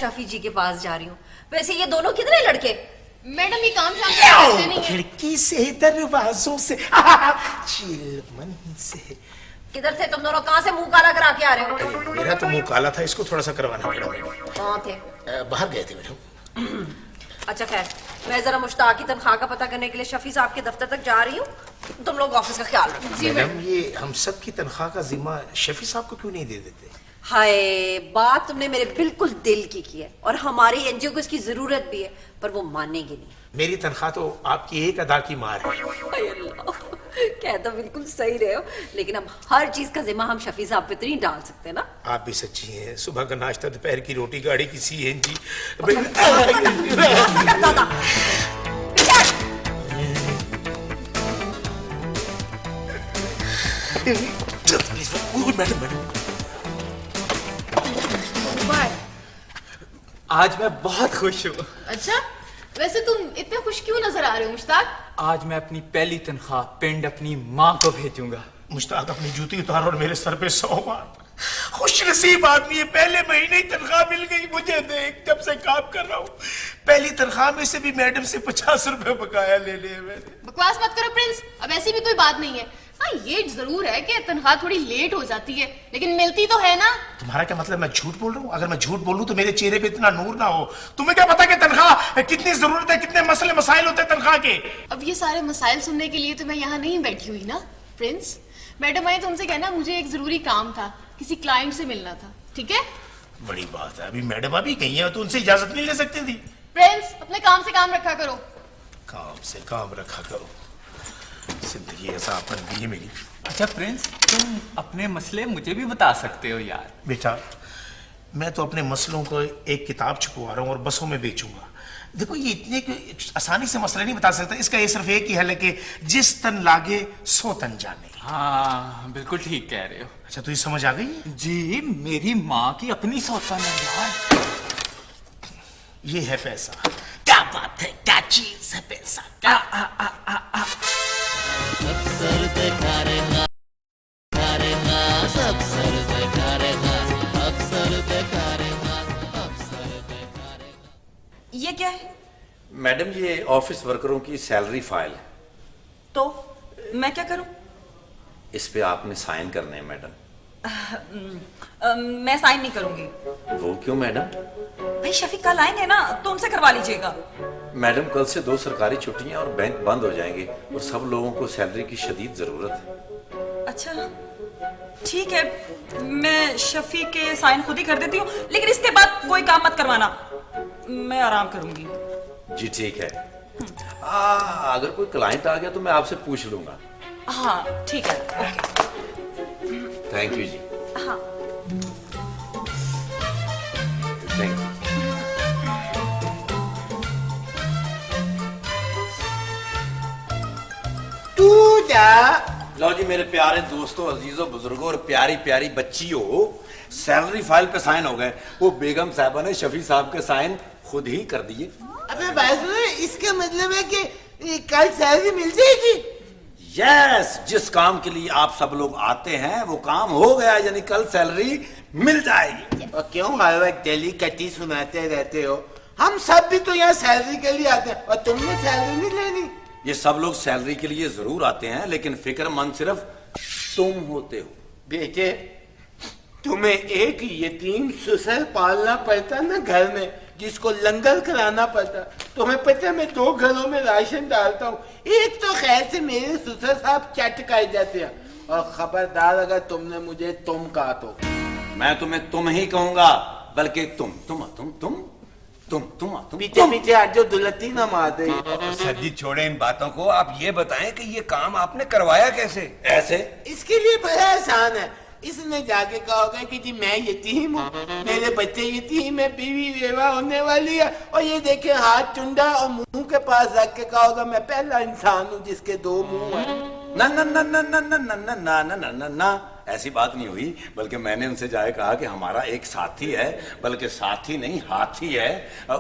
शफी जी के पास जा रही हूँ। वैसे ये दोनों कितने लड़के? मैडम ये काम करते नहीं है। खिड़की से, दरवाजों से, चिलमन से। किधर थे तुम दोनों? कहाँ से मुंह काला करा के आ रहे हो? मेरा तो मुंह काला था, इसको थोड़ा सा करवाना पड़ा मैडम। कहाँ थे? बाहर गए थे मैडम। अच्छा खैर, मैं जरा मुश्ताक की तनख्वाह का पता करने के लिए शफी साहब के दफ्तर तक जा रही हूँ। तुम लोग ऑफिस का ख्याल रखो। जी मैडम ये हम सब की तनख्वाह का जिम्मा शफी साहब को क्यों नहीं दे देते? हाय, बात तुमने मेरे बिल्कुल दिल की है और हमारी एनजीओ को इसकी जरूरत भी है, पर वो मानेंगे नहीं। मेरी तनख्वाह तो आपकी एक अदा की मार है। हाय अल्लाह, कह तो बिल्कुल सही रहे हो, लेकिन हम हर चीज का जिम्मा हम शफी साहब पे तो नहीं डाल सकते ना। आप भी सच्ची हैं। सुबह का नाश्ता, दोपहर की रोटी, गाड़ी की सीएनजी। मैडम मैडम, आज मैं बहुत खुश हूँ। अच्छा, वैसे तुम इतने खुश क्यों नजर आ रहे हो मुश्ताक? आज मैं अपनी पहली तनख्वाह पिंड अपनी माँ को भेजूंगा। मुश्ताक अपनी जूती उतार और मेरे सर पे 100 मार। खुश नसीब आदमी है, पहले महीने ही तनख्वाह मिल गई मुझे। देख, जब से काम कर रहा हूँ पहली तनख्वाह में से भी मैडम से 50 रुपए बकाया ले लिए मैंने। बकवास मत करो प्रिंस, अब ऐसी भी कोई बात नहीं है। हाँ ये जरूर है कि तनख्वाह थोड़ी लेट हो जाती है, लेकिन मिलती तो है ना। तुम्हारा क्या मतलब मैं झूठ बोल रहा हूँ? अगर मैं झूठ बोलूं तो मेरे चेहरे पे इतना नूर ना हो। तुम्हें क्या पता कि तनख्वाह कितनी जरूरत है, कितने मसले मसाइल होते हैं तनख्वाह के। अब ये सारे मसाइल सुनने के लिए तो मैं यहाँ नहीं बैठी हुई ना प्रिंस। मैडम आए तुमसे कहना मुझे एक जरूरी काम था, किसी क्लाइंट से मिलना था, ठीक है? बड़ी बात है, अभी मैडम अभी गई है तो उनसे इजाजत नहीं ले सकती थी। प्रिंस अपने काम से काम रखा करो। काम से काम रखा करो, जिंदगी ऐसा अपन भी है मेरी। अच्छा प्रिंस, तुम अपने मसले मुझे भी बता सकते हो यार। बेटा मैं तो अपने मसलों को एक किताब छुपवा रहा हूँ और बसों में बेचूंगा। देखो ये इतने आसानी से मसले नहीं बता सकता, इसका ये सिर्फ एक ही हल है कि जिस तन लागे सो तन जाने। हाँ बिल्कुल ठीक कह रहे हो। अच्छा तो ये समझ आ गई? जी, मेरी माँ की अपनी सोचा नहीं यार। ये है पैसा। क्या बात है, क्या चीज है पैसा। क्या अक्सर देखा रहना, अक्सर देखा रहना, अक्सर देखा रहना, अक्सर देखा रहना। ये क्या है? मैडम ये ऑफिस वर्करों की सैलरी फाइल है। तो मैं क्या करूं? इस पे आपने साइन करने हैं मैडम। मैं साइन नहीं करूंगी। वो क्यों मैडम? भाई शफी कल आएंगे ना, तो उनसे करवा लीजिएगा। मैडम कल से 2 सरकारी छुट्टियां और बैंक बंद हो जाएंगे और सब लोगों को सैलरी की शदीद जरूरत है। अच्छा ठीक है, मैं शफी के साइन खुद ही कर देती हूँ, लेकिन इसके बाद कोई काम मत करवाना, मैं आराम करूंगी। जी ठीक है। अगर कोई क्लाइंट आ गया तो मैं आपसे पूछ लूंगा। हाँ ठीक है, ओके। थैंक यू जी। हाँ थैंक यू। तू जा। लो जी मेरे प्यारे दोस्तों, अजीजों, बुजुर्गों और प्यारी प्यारी बच्चियों, सैलरी फाइल पे साइन हो गए। वो बेगम साहबा ने शफी साहब के साइन खुद ही कर दिए। अबे भाई सुनो, इसका मतलब है कि कल सैलरी मिल जाएगी? यस, जिस काम के लिए आप सब लोग आते हैं वो काम हो गया, यानी कल सैलरी मिल जाएगी। और क्यों हर वक्त दिल्ली कटी सुनाते रहते हो? हम सब भी तो यहाँ सैलरी के लिए आते हैं और तुमने सैलरी नहीं लेनी। ये सब लोग सैलरी के लिए जरूर आते हैं, लेकिन फिक्रमंद सिर्फ तुम होते हो। बेटे तुम्हें एक यतीम सुसर पालना पड़ता ना घर में, जिसको लंगर कराना पड़ता। तुम्हें पता है मैं 2 घरों में राशन डालता हूँ, एक तो खैर से मेरे सुसर साहब चट कर जाते हैं। और खबरदार अगर तुमने मुझे तुम कहा तो मैं तुम्हें तुम ही कहूंगा, बल्कि तुम पीछे पीछे आज जो दुलती ना मार दे। सर जी छोड़े इन बातों को, आप ये बताएं कि ये काम आपने करवाया कैसे? ऐसे इसके लिए बड़ा आसान है। इसने जाके कहा होगा कि जी मैं यतीम हूँ, मेरे बच्चे यतीम है, बीवी बेवा होने वाली है, और ये देखे हाथ चुंडा और मुंह के पास रख के कहा होगा मैं पहला इंसान हूँ जिसके 2 मुंह है। ना ना ना ना ना ना ना ना ना ना ना ना, ऐसी बात नहीं हुई। बल्कि मैंने उनसे जाके कहा कि हमारा एक साथी है, बल्कि साथी नहीं हाथी है,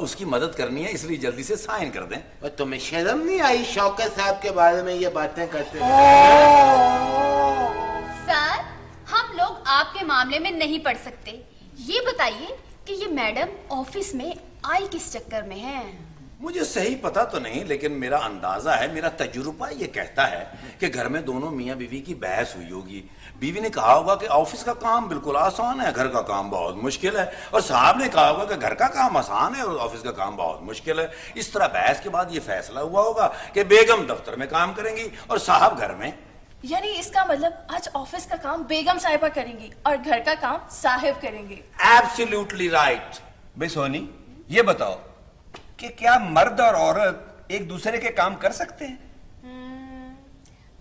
उसकी मदद करनी है, इसलिए जल्दी से साइन कर दें। और तुम्हें शर्म नहीं आई शौकत साहब के बारे में ये बातें करते? सर हम लोग आपके मामले में नहीं पड़ सकते। ये बताइए कि कि ये मैडम ऑफिस में आई किस चक्कर में है? मुझे सही पता तो नहीं, लेकिन मेरा अंदाजा है, मेरा तजुर्बा ये कहता है कि घर में दोनों मियाँ बीवी की बहस हुई होगी। बीवी ने कहा होगा कि ऑफिस का काम बिल्कुल आसान है, घर का काम बहुत मुश्किल है, और साहब ने कहा होगा कि घर का काम आसान है और ऑफिस का काम बहुत मुश्किल है। इस तरह बहस के बाद ये फैसला हुआ होगा कि बेगम दफ्तर में काम करेंगी और साहब घर में। यानी इसका मतलब आज ऑफिस का काम बेगम साहिबा करेंगी और घर का काम साहिब करेंगे। Absolutely right. बे सोनी, ये बताओ कि क्या मर्द और औरत एक दूसरे के काम कर सकते हैं?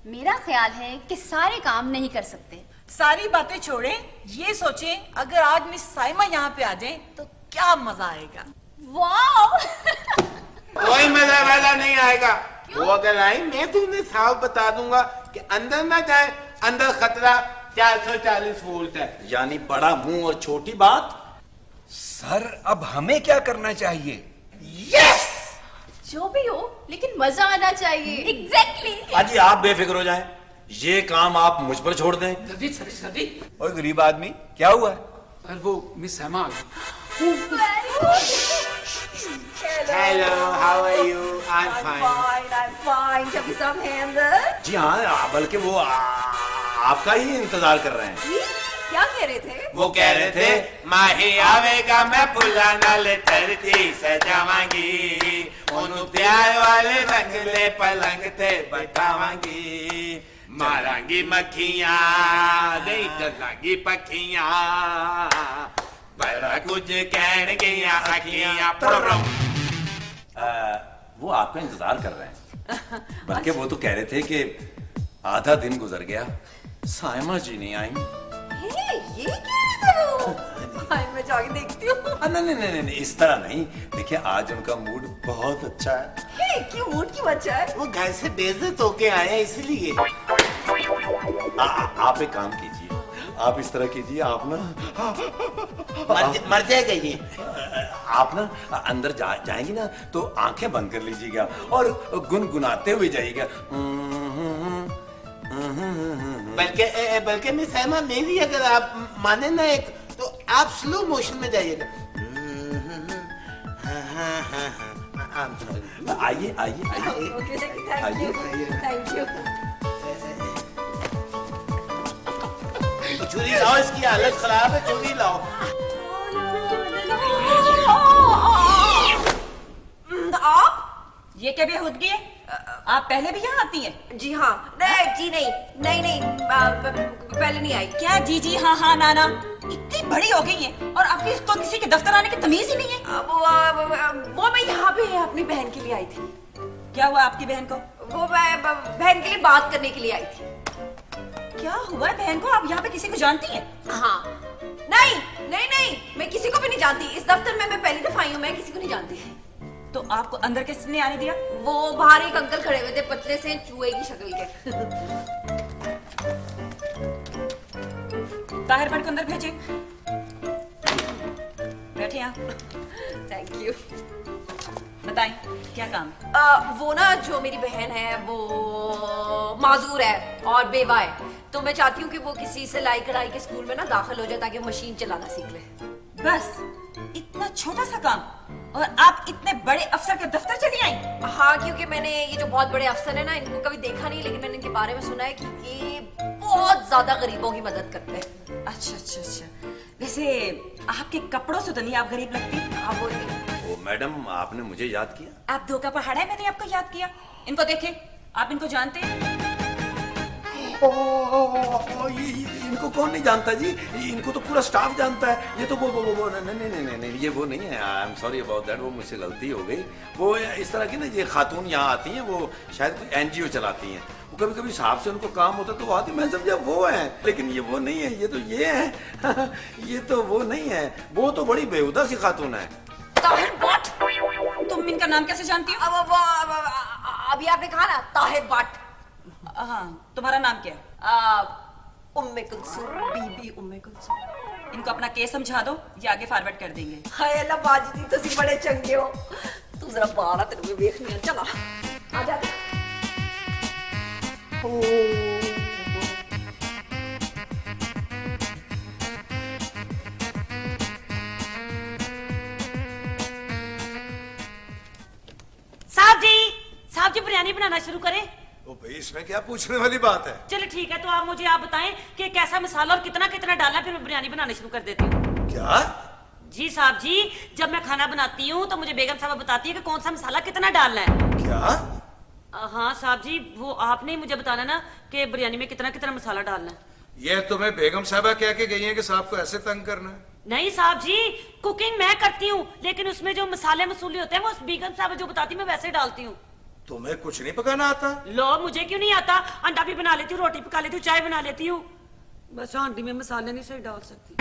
मेरा ख्याल है कि सारे काम नहीं कर सकते। सारी बातें छोड़ें, ये सोचें अगर आज मिस साइमा यहाँ पे आ जाए तो क्या मजा आएगा। वाह! कोई मजा वाला नहीं आएगा। वो अगर आई मैं तो उन्हें साफ बता दूंगा कि अंदर ना जाए, अंदर खतरा 440 वोल्ट है। यानी बड़ा मुंह और छोटी बात। सर, अब हमें क्या करना चाहिए? यस! जो भी हो, लेकिन मजा आना चाहिए। एग्जैक्टली। अजी आप बेफिक्र हो जाएं, ये काम आप मुझ पर छोड़ दें। सर्दी। ओए गरीब आदमी, क्या हुआ? सर वो miss Saima. Hello, how are you? I am fine. जब सब है अंदर। जी हाँ, बल्कि वो आपका ही इंतजार कर रहे हैं। क्या कह रहे थे? वो कह रहे थे माही आवेगा मैं फुला नाल धरती सजावांगी, ओनू प्यार वाले रंगले पलंग ते बैठावांगी, मारांगी मक्खियां नहीं डरांगी पखियां, बड़ा कुछ कहन गया अखियां। वो आपका इंतजार कर रहे हैं। बल्कि वो तो कह रहे थे कि आधा दिन गुजर गया, साइमा जी नहीं आई। ये कह रहे थे वो? मैं जाके देखती हूँ। नहीं, इस तरह नहीं। देखिए आज उनका मूड बहुत अच्छा है। क्यों मूड क्यों अच्छा है? वो घर से बेइज्जत होके आए हैं इसलिए। आप एक काम कीजिए, आप इस तरह कीजिए, आप ना मर जाएगा ये। आप ना अंदर जाएंगी ना तो आंखें बंद कर लीजिएगा और गुनगुनाते हुए जाइएगा। बल्कि मिस हैमा, मेरी अगर आप माने ना एक, तो आप स्लो मोशन में जाइएगा। आइए आइए आइए। Thank you. छुरी लाओ, इसकी हालत खराब है, छुरी लाओ। आप ये क्या बेहूदगी है? आप पहले भी यहाँ आती हैं? जी हाँ। नहीं, पहले नहीं आई। क्या जी हाँ नाना? इतनी बड़ी हो गई है और आपकी इसको किसी के दफ्तर आने की तमीज ही नहीं है। वो मैं यहाँ पे अपनी बहन के लिए आई थी। क्या हुआ आपकी बहन को? वो मैं बहन के लिए बात करने के लिए आई थी। क्या हुआ है बहन को? आप यहाँ पे किसी को जानती हैं? हाँ। नहीं, मैं किसी को भी नहीं जानती। इस दफ्तर में मैं पहली दफा आई हूँ, मैं किसी को नहीं जानती। तो आपको अंदर किसने आने दिया? वो बाहर एक अंकल खड़े हुए थे, पतले से चूहे की शक्ल के। ताहिर भट्ट को अंदर भेजे। बैठे आप। Thank you. बताएं क्या काम? वो ना जो मेरी बहन है वो माजूर है और बेवा है, तो मैं चाहती हूँ कि वो किसी सिलाई कढ़ाई के स्कूल में ना दाखिल हो जाए ताकि वो मशीन चलाना सीख ले। बस इतना छोटा सा काम और आप इतने बड़े अफसर के दफ्तर चली आई? हाँ, क्योंकि मैंने ये जो बहुत बड़े अफसर है ना, इनको कभी देखा नहीं, लेकिन मैंने इनके बारे में सुना है कि ये बहुत ज्यादा गरीबों की मदद करते हैं। अच्छा। वैसे आपके कपड़ों से तो नहीं आप गरीब लगती। हाँ, बोलिए। ओ मैडम, आपने मुझे याद किया? आप धोखा पहाड़ है, मैंने आपको याद किया। इनको देखे, आप इनको जानते हैं? इनको कौन नहीं जानता जी? इनको तो पूरा स्टाफ जानता है। ये तो वो नहीं, ये वो नहीं है। I am sorry about that, वो मुझसे गलती हो गई। वो इस तरह की ना, ये खातून यहाँ आती हैं, वो शायद कोई एनजीओ चलाती हैं। वो कभी कभी साहब से उनको काम होता तो वो आती, मैं समझा वो है, लेकिन ये वो नहीं है। ये तो ये है। ये तो वो नहीं है। वो तो बड़ी बेहुदा सी खातून है। ताहिर भट्ट। तुम इनका नाम कैसे जानती हो? अभी आपने कहा ना ताहिर भट्ट। हाँ, तुम्हारा नाम क्या है? उम्मे कुलसुम, बीबी उम्मे कुलसुम। इनको अपना केस समझा दो, ये आगे फॉरवर्ड कर देंगे। हाय अल्लाह बाजी, तुसी बड़े चंगे हो। तू जरा बाहर तेरे को देखनी है। चला आ जा। बिरयानी बनाना शुरू करें? ओ भाई, इसमें क्या पूछने वाली बात है? चलो ठीक है, तो आप मुझे बताएं कि कैसा मसाला और कितना कितना डालना है, फिर मैं बिरयानी बनाना शुरू कर देती हूँ। क्या? जी साहब जी, जब मैं खाना बनाती हूँ तो मुझे बेगम साहब बताती है कि कौन सा मसाला कितना डालना है। क्या? हाँ साहब जी, वो आपने ही मुझे बताना ना कि बिरयानी में कितना कितना मसाला डालना है। ये तुम्हें बेगम साहबा कह के गई हैं कि साहब को ऐसे तंग करना है? नहीं साहब जी, कुकिंग मैं करती हूँ, लेकिन उसमें जो मसाले मसूले होते हैं वो बेगम साहब जो बताती मैं वैसे डालती हूँ। तुम्हें कुछ नहीं पकाना आता? लो, मुझे क्यों नहीं आता? अंडा भी बना लेती हूँ, रोटी पका लेती हूँ, चाय बना लेती हूँ, बस हांडी में मसाले नहीं सही डाल सकती।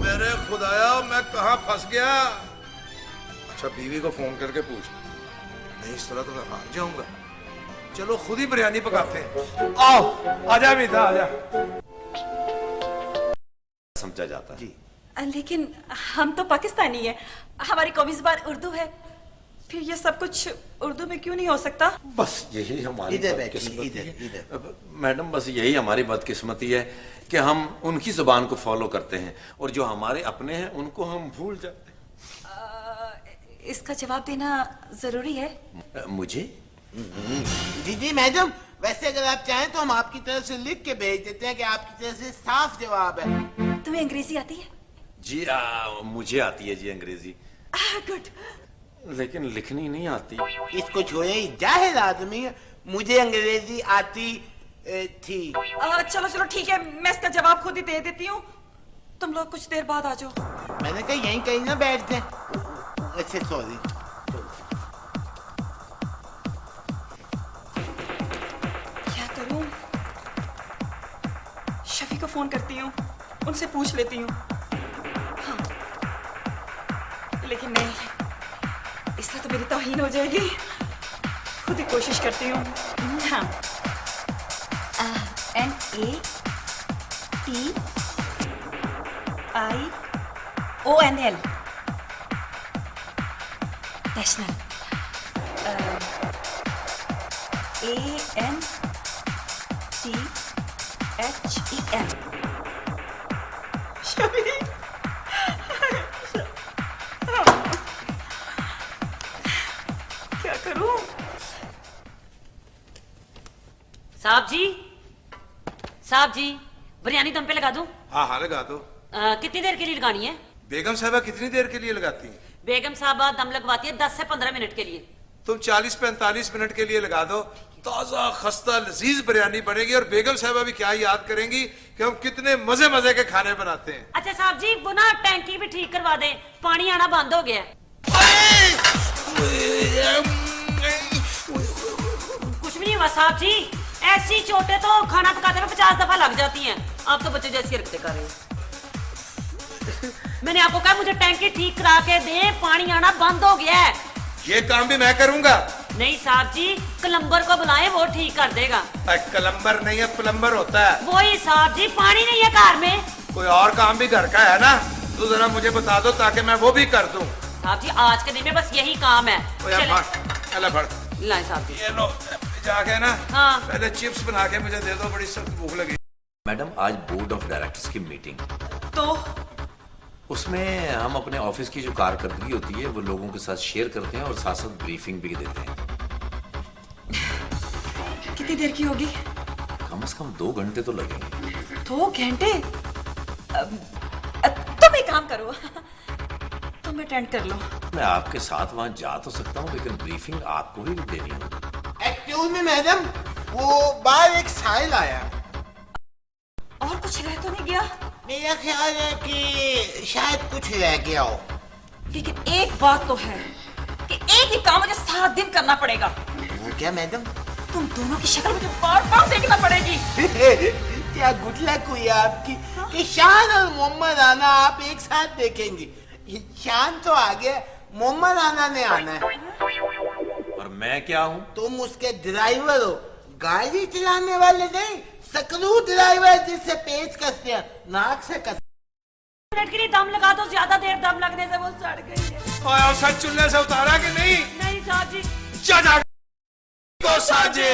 मेरे खुदाया, मैं कहाँ फंस गया। अच्छा, बीवी को फोन करके पूछ, नहीं इस तरह तो मैं हार जाऊंगा। चलो खुद ही बिरयानी पकाते हैं। आओ, आजा मीता, आजा। समझा जाता जी, लेकिन हम तो पाकिस्तानी है, हमारी कौमी ज़बान उर्दू है, फिर ये सब कुछ उर्दू में क्यों नहीं हो सकता? बस यही हमारी बदकिस्मती है मैडम, बस यही हमारी बदकिस्मती है कि हम उनकी जुबान को फॉलो करते हैं और जो हमारे अपने हैं उनको हम भूल जाते हैं। इसका जवाब देना जरूरी है? मुझे? जी जी मैडम, वैसे अगर आप चाहें तो हम आपकी तरफ से लिख के भेज देते हैं कि आपकी तरफ से साफ जवाब है। तुम्हें अंग्रेजी आती है? जी मुझे आती है जी अंग्रेजी। गुड। लेकिन लिखनी नहीं आती। इसको छोड़े, जाहिर आदमी है, मुझे अंग्रेजी आती थी। चलो चलो ठीक है, मैं इसका जवाब खुद ही दे देती हूँ, तुम लोग कुछ देर बाद आ जाओ। मैंने कहा यहीं कहीं ना बैठते। अच्छा सॉरी। क्या करूं? शफी को फोन करती हूँ, उनसे पूछ लेती हूँ। हाँ, लेकिन नहीं, इसलिए तो मेरी तौहीन हो जाएगी। खुद ही कोशिश करती हूँ। हाँ, NATIONL नेशनल, ANTHEN शफी। क्या करूं? साहब जी, साहब जी, बिरयानी दम पे लगा दूं? हाँ हाँ, लगा दो। कितनी देर के लिए लगानी है? बेगम साहबा कितनी देर के लिए लगाती हैं? बेगम साहबा दम लगवाती है 10 से 15 मिनट के लिए। तुम 40-45 मिनट के लिए लगा दो, ताजा खस्ता लजीज बिरयानी बनेगी और बेगम साहबा भी क्या याद करेंगी कि हम कितने मजे मजे के खाने बनाते हैं। अच्छा साहब जी, वो ना टैंकी भी ठीक करवा दें, पानी आना बंद हो गया है। कुछ भी नहीं हुआ साहब जी, ऐसी चोटें तो खाना पकाते में 50 दफा लग जाती हैं। आप तो बच्चे जैसी हरकतें कर रहे हैं। मैंने आपको कहा मुझे टैंकी ठीक करा के दे, पानी आना बंद हो गया है। ये काम भी मैं करूंगा? नहीं साहब जी, क्लम्बर को बुलाएं, वो ठीक कर देगा। क्लम्बर नहीं है, प्लम्बर होता है। वही साहब जी, पानी नहीं है घर में। कोई और काम भी घर का है ना, तो जरा मुझे बता दो ताकि मैं वो भी कर दूं। साहब जी, आज के दिन में बस यही काम है। लाएं साहब जी। ये लो, जाके ना हाँ। पहले चिप्स बना के मुझे दे दो, बड़ी सख्त भूख लगी। मैडम, आज बोर्ड ऑफ डायरेक्टर्स की मीटिंग, तो उसमें हम अपने ऑफिस की जो कारकर्दगी होती है वो लोगों के साथ शेयर करते हैं और साथ साथ ब्रीफिंग भी देते हैं। कितनी देर की होगी? कम से कम 2 घंटे तो लगेंगे। 2 घंटे? तुम एक काम करो, तुम अटेंड कर लो। मैं आपके साथ वहां जा तो सकता हूँ, लेकिन ब्रीफिंग आपको ही देनी होगी। एक्चुअल में मैडम, वो बाहर एक साइल आया। और कुछ रह तो नहीं गया? मेरा ख्याल है कि शायद कुछ रह गया हो। लेकिन एक बात तो है कि एक ही काम मुझे 7 दिन करना पड़ेगा। वो क्या मैडम? तुम दोनों की शक्ल मुझे बार-बार देखना पड़ेगी। क्या गुड लक हुई आपकी कि शान और मोहम्मद आना आप एक साथ देखेंगी। शान तो आ गया, मोहम्मद आना ने आना है। और मैं क्या हूँ? तुम उसके ड्राइवर हो, गाड़ी चलाने वाले नहीं, स्क्रू ड्राइवर जिससे पेच कसते हैं, नाक से कस। मिनट के लिए दम लगा दो, ज्यादा देर दम लगने से वो सड़ गई है। सच चूल्हे से उतारा कि नहीं? नहीं साहब जी। जा साजे।